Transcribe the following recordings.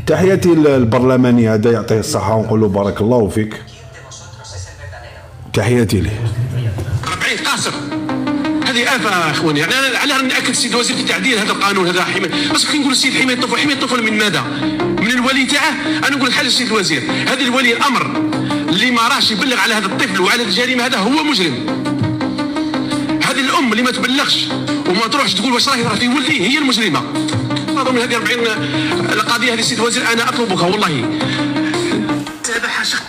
تحياتي البرلماني هذا يعطيه الصحة ونقول له بارك الله فيك. تحياتي ليه. 40 قاصر هذه آفة اخواني. يعني انا على ناكد السيد الوزير في تعديل هذا القانون هذا حماية، بس كي نقول السيد حماية الطفل، حماية الطفل من ماذا؟ من الولي تاعه. انا نقول حاجه السيد الوزير، هذا الولي الامر اللي ما راش يبلغ على هذا الطفل وعلى الجريمه هذا هو مجرم. هذه الام اللي ما تبلغش وما تروحش تقول واش راهي في ولدي هي المجرمه. نظن من هذه 40 القضيه هذه السيد الوزير انا اطلبك والله.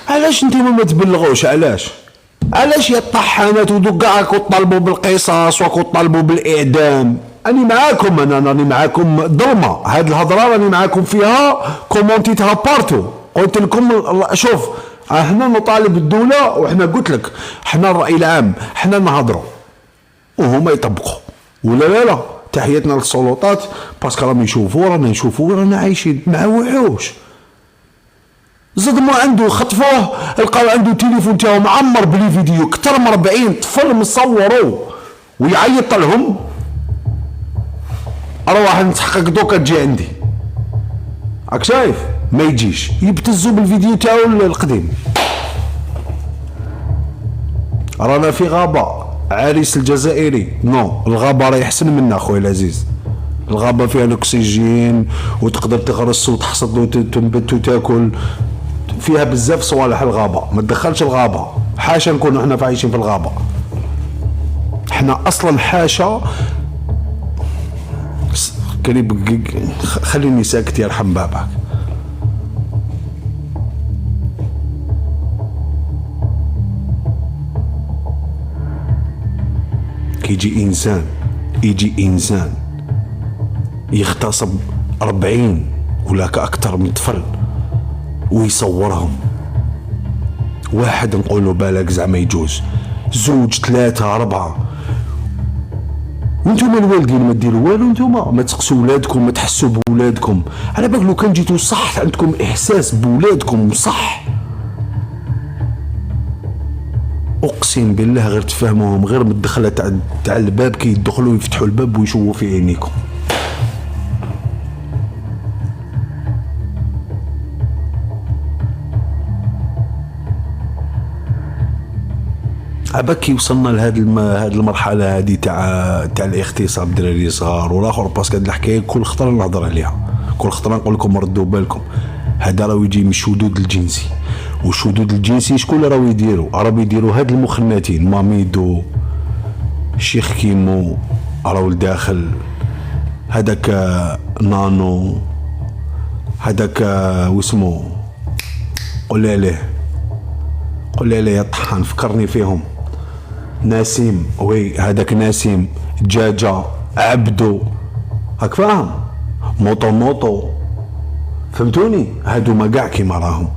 علاش انتم ما تبلغوش؟ علاش يا الطحانات ودو كاع طالبوا بالقصاص وطالبوا بالاعدام؟ راني معاكم، انا راني معاكم ظلمه. هاد الهضره راني معاكم فيها، كومونتيتها بارتو. قلت لكم شوف احنا نطالب الدوله، وحنا قلت لك حنا الراي العام حنا نهضروا وهما يطبقوا، ولا لا. تحياتنا للسلطات باسكو راهم يشوفوا، رانا عايشين مع وحوش. صدموا عنده، خطفوه، لقاو عنده تليفون تاعو معمر بلي فيديو كثر من 40 طفل مصوروا ويعيط لهم. اروح نتحقق دوكا تجي عندي، راك شايف؟ ما يجيش، يبتزوا بالفيديو تاعو القديم. رانا في غابه. عريس الجزائري نو، الغابه راهي احسن منا خويا العزيز. الغابه فيها الاكسجين وتقدر تغرس وتحصد وتنبت وتاكل، فيها بزاف صوالح الغابه. ما تدخلش الغابه، حاشا نكونوا احنا عايشين في الغابه. احنا اصلا حاشا. خليني ساكت يرحم بابك. يجي انسان يغتصب 40 ولا اكثر من طفل ويصورهم. واحد نقولوا بالك زعما يجوز، 2 3 4. وانتم الوالدين ما ديروا والو، انتم ما تسقسوا ولادكم، ما تحسوا بولادكم. على بالك لو كان جيتوا صح عندكم احساس بولادكم صح، اقسم بالله غير تفهموهم غير من الدخله تاع الباب كي يدخلوا يفتحوا الباب ويشوفوا في عينيكم. عباك كي وصلنا لهاد المرحله هذه تاع الاغتصاب دراري صغار والاخر. باسكو هاد الحكايه كل خطره نهضر عليها، كل خطره نقول لكم ردوا بالكم. هذا راه يجي من الشذوذ الجنسي، والشذوذ الجنسي شكون اللي راهو يديروا هاد المخناتين ماميدو الشيخ كيمو راهو لداخل، هذاك نانو، هذاك واسمو قول لي يا طحان فكرني فيهم. ناسيم، وي هذاك ناسيم، دجاجة، عبدو، هاك فاهم؟ موطو فهمتوني؟ هادو ما كاع كيما راهم.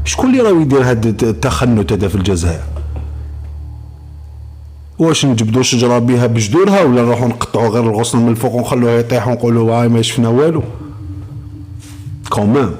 شكون اللي راهو يدير هاد التخنت هذا في الجزائر؟ واش نجبدو شجره بها بجذورها ولا نروحو نقطعو غير الغصن من الفوق ونخلوه يطيح ونقولوا هاي ما شفنا والو؟ كومان